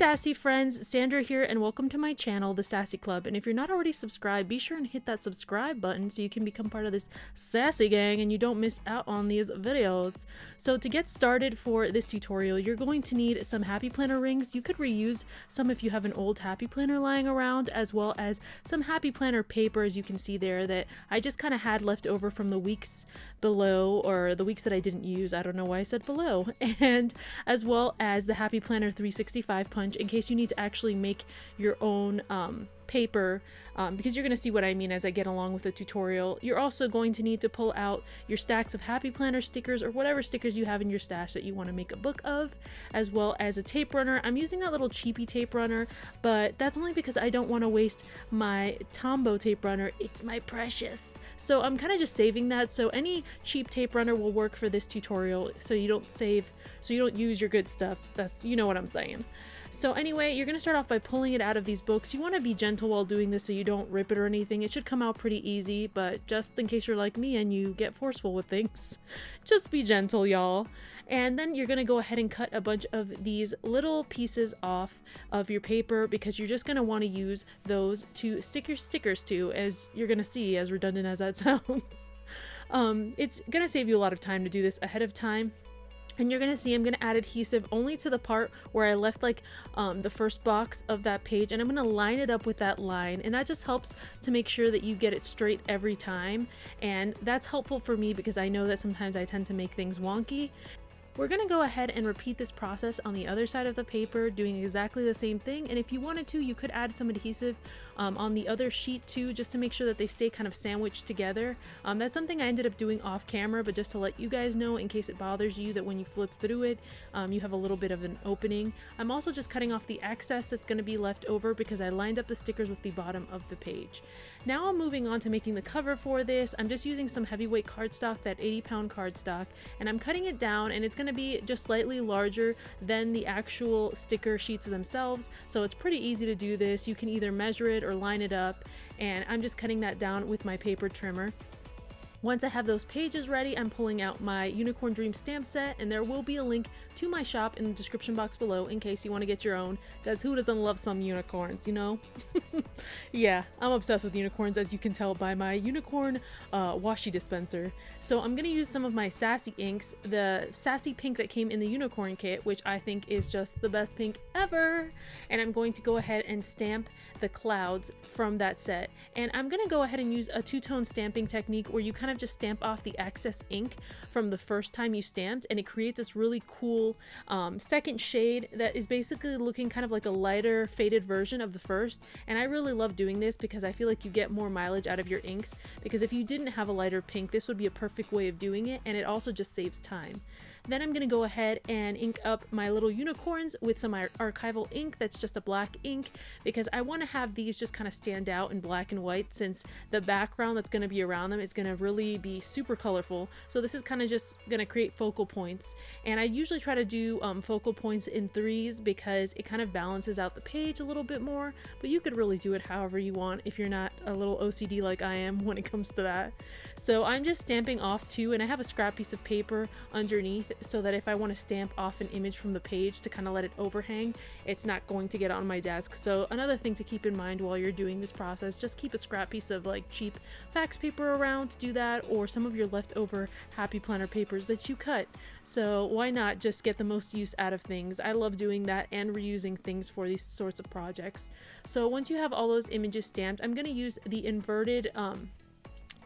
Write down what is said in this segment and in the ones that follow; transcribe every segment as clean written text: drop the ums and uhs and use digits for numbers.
sassy friends, Sandra here, and welcome to my channel, The Sassy Club. And if you're not already subscribed, be sure and hit that subscribe button so you can become part of this sassy gang and you don't miss out on these videos. So to get started for this tutorial, you're going to need some Happy Planner rings. You could reuse some if you have an old Happy Planner lying around, as well as some Happy Planner paper, as you can see there, that I just kind of had left over from the weeks below, or the weeks that I didn't use. I don't know why I said below. And as well as the Happy Planner 365 punch, in case you need to actually make your own paper, because you're going to see what I mean as I get along with the tutorial. You're also going to need to pull out your stacks of Happy Planner stickers, or whatever stickers you have in your stash that you want to make a book of, as well as a tape runner. I'm using that little cheapy tape runner, but that's only because I don't want to waste my Tombow tape runner. It's my precious. So I'm kind of just saving that, so any cheap tape runner will work for this tutorial, so you don't use your good stuff. That's, you know what I'm saying. So anyway, you're going to start off by pulling it out of these books. You want to be gentle while doing this so you don't rip it or anything. It should come out pretty easy, but just in case you're like me and you get forceful with things, just be gentle, y'all. And then you're going to go ahead and cut a bunch of these little pieces off of your paper, because you're just going to want to use those to stick your stickers to, as you're going to see, as redundant as that sounds. It's going to save you a lot of time to do this ahead of time. And you're going to see I'm going to add adhesive only to the part where I left like the first box of that page, and I'm going to line it up with that line, and that just helps to make sure that you get it straight every time. And that's helpful for me because I know that sometimes I tend to make things wonky. We're going to go ahead and repeat this process on the other side of the paper, doing exactly the same thing. And if you wanted to, you could add some adhesive on the other sheet too, just to make sure that they stay kind of sandwiched together. That's something I ended up doing off camera, but just to let you guys know in case it bothers you that when you flip through it, you have a little bit of an opening. I'm also just cutting off the excess that's going to be left over because I lined up the stickers with the bottom of the page. Now I'm moving on to making the cover for this. I'm just using some heavyweight cardstock, that 80-pound cardstock, and I'm cutting it down, and it's going to be just slightly larger than the actual sticker sheets themselves, so it's pretty easy to do this. You can either measure it or line it up, and I'm just cutting that down with my paper trimmer. Once I have those pages ready, I'm pulling out my Unicorn Dream stamp set, and there will be a link to my shop in the description box below in case you want to get your own, because who doesn't love some unicorns, you know? Yeah, I'm obsessed with unicorns, as you can tell by my unicorn washi dispenser. So I'm going to use some of my Sassy inks, the Sassy pink that came in the unicorn kit, which I think is just the best pink ever. And I'm going to go ahead and stamp the clouds from that set. And I'm going to go ahead and use a two-tone stamping technique where you kind of just stamp off the excess ink from the first time you stamped, and it creates this really cool second shade that is basically looking kind of like a lighter faded version of the first. And I really love doing this because I feel like you get more mileage out of your inks, because if you didn't have a lighter pink, this would be a perfect way of doing it, and it also just saves time. Then I'm going to go ahead and ink up my little unicorns with some archival ink that's just a black ink, because I want to have these just kind of stand out in black and white, since the background that's going to be around them is going to really be super colorful. So this is kind of just going to create focal points, and I usually try to do focal points in threes because it kind of balances out the page a little bit more, but you could really do it however you want if you're not a little OCD like I am when it comes to that. So I'm just stamping off too, and I have a scrap piece of paper underneath so that if I want to stamp off an image from the page to kind of let it overhang, it's not going to get on my desk. So another thing to keep in mind while you're doing this process, just keep a scrap piece of like cheap fax paper around to do that, or some of your leftover Happy Planner papers that you cut. So why not just get the most use out of things? I love doing that and reusing things for these sorts of projects. So once you have all those images stamped, I'm going to use the inverted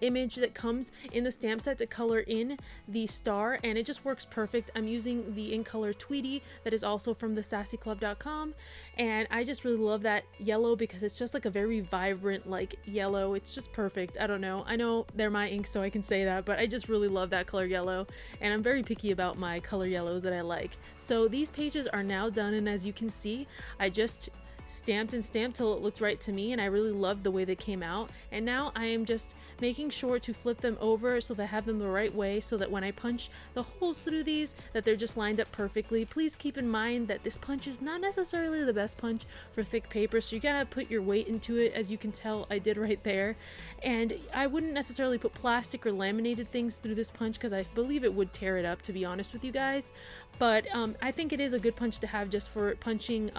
image that comes in the stamp set to color in the star, and it just works perfect. I'm using the ink color Tweety that is also from TheSassyClub.com, and I just really love that yellow because it's just like a very vibrant like yellow. It's just perfect. I don't know, I know they're my inks so I can say that, but I just really love that color yellow, and I'm very picky about my color yellows that I like. So these pages are now done, and as you can see, I just stamped and stamped till it looked right to me, and I really loved the way they came out. And now I am just making sure to flip them over so that I have them the right way, so that when I punch the holes through these, that they're just lined up perfectly. Please keep in mind that this punch is not necessarily the best punch for thick paper, so you gotta put your weight into it, as you can tell I did right there. And I wouldn't necessarily put plastic or laminated things through this punch because I believe it would tear it up, to be honest with you guys. But I think it is a good punch to have just for punching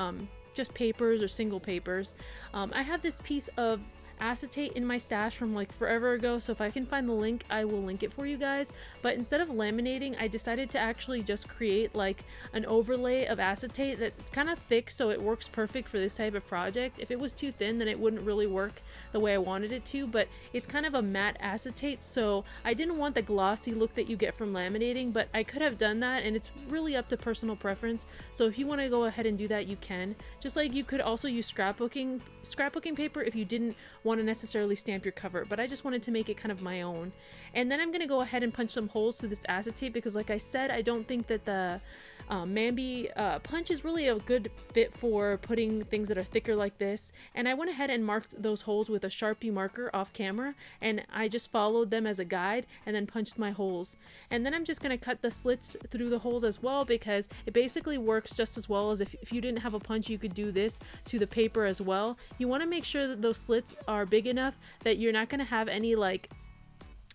just papers or single papers. I have this piece of acetate in my stash from like forever ago, so if I can find the link I will link it for you guys. But instead of laminating, I decided to actually just create like an overlay of acetate that's kind of thick, so it works perfect for this type of project. If it was too thin, then it wouldn't really work the way I wanted it to, but it's kind of a matte acetate, so I didn't want the glossy look that you get from laminating, but I could have done that, and it's really up to personal preference. So if you want to go ahead and do that, you can. Just like you could also use scrapbooking paper if you didn't want to necessarily stamp your cover, but I just wanted to make it kind of my own. And then I'm going to go ahead and punch some holes through this acetate because, like I said, I don't think that the Mambi punch is really a good fit for putting things that are thicker like this. And I went ahead and marked those holes with a Sharpie marker off camera, and I just followed them as a guide and then punched my holes. And then I'm just going to cut the slits through the holes as well, because it basically works just as well as if you didn't have a punch, you could do this to the paper as well. You want to make sure that those slits are big enough that you're not going to have any like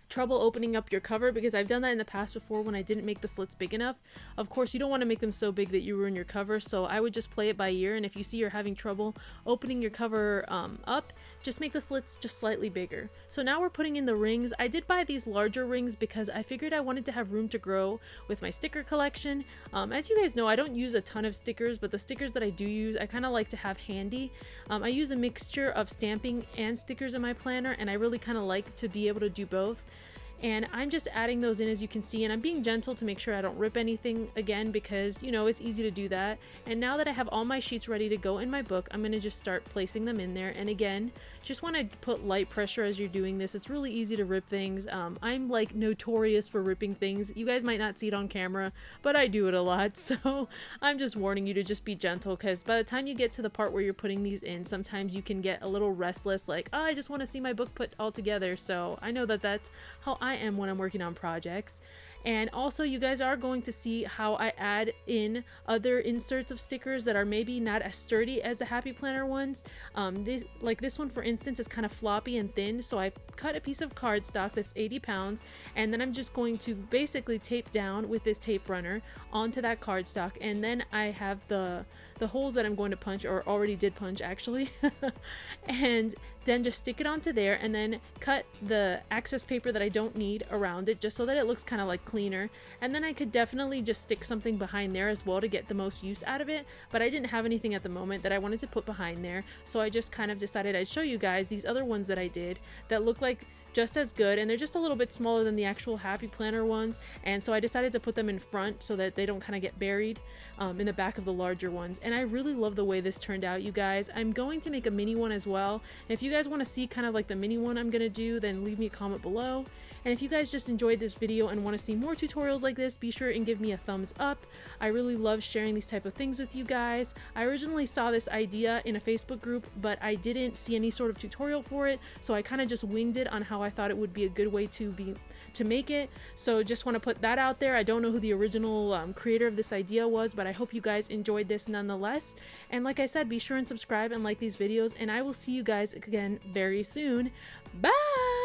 trouble opening up your cover, because I've done that in the past before when I didn't make the slits big enough. Of course, you don't want to make them so big that you ruin your cover, so I would just play it by ear, and if you see you're having trouble opening your cover up, just make the slits just slightly bigger. So now we're putting in the rings. I did buy these larger rings because I figured I wanted to have room to grow with my sticker collection. As you guys know, I don't use a ton of stickers, but the stickers that I do use, I kind of like to have handy. I use a mixture of stamping and stickers in my planner, and I really kind of like to be able to do both. And I'm just adding those in, as you can see, and I'm being gentle to make sure I don't rip anything again, because, you know, it's easy to do that. And now that I have all my sheets ready to go in my book, I'm going to just start placing them in there. And again, just want to put light pressure as you're doing this. It's really easy to rip things. I'm like notorious for ripping things. You guys might not see it on camera, but I do it a lot. So I'm just warning you to just be gentle, because by the time you get to the part where you're putting these in, sometimes you can get a little restless, like, oh, I just want to see my book put all together. So I know that that's how I am when I'm working on projects. And also, you guys are going to see how I add in other inserts of stickers that are maybe not as sturdy as the Happy Planner ones. This one, for instance, is kind of floppy and thin, so I cut a piece of cardstock that's 80 pounds, and then I'm just going to basically tape down with this tape runner onto that cardstock, and then I have the holes that I'm going to punch, or already did punch actually, and then just stick it onto there, and then cut the excess paper that I don't need around it, just so that it looks kind of like cleaner. And then I could definitely just stick something behind there as well to get the most use out of it, but I didn't have anything at the moment that I wanted to put behind there, so I just kind of decided I'd show you guys these other ones that I did that look like just as good, and they're just a little bit smaller than the actual Happy Planner ones, and so I decided to put them in front so that they don't kind of get buried in the back of the larger ones. And I really love the way this turned out, you guys. I'm going to make a mini one as well, and if you guys want to see kind of like the mini one I'm gonna do, then leave me a comment below. And if you guys just enjoyed this video and want to see more tutorials like this, be sure and give me a thumbs up. I really love sharing these type of things with you guys. I originally saw this idea in a Facebook group, but I didn't see any sort of tutorial for it, so I kind of just winged it on how I thought it would be a good way to make it. So just want to put that out there. I don't know who the original creator of this idea was, but I hope you guys enjoyed this nonetheless. And like I said, be sure and subscribe and like these videos, and I will see you guys again very soon. Bye!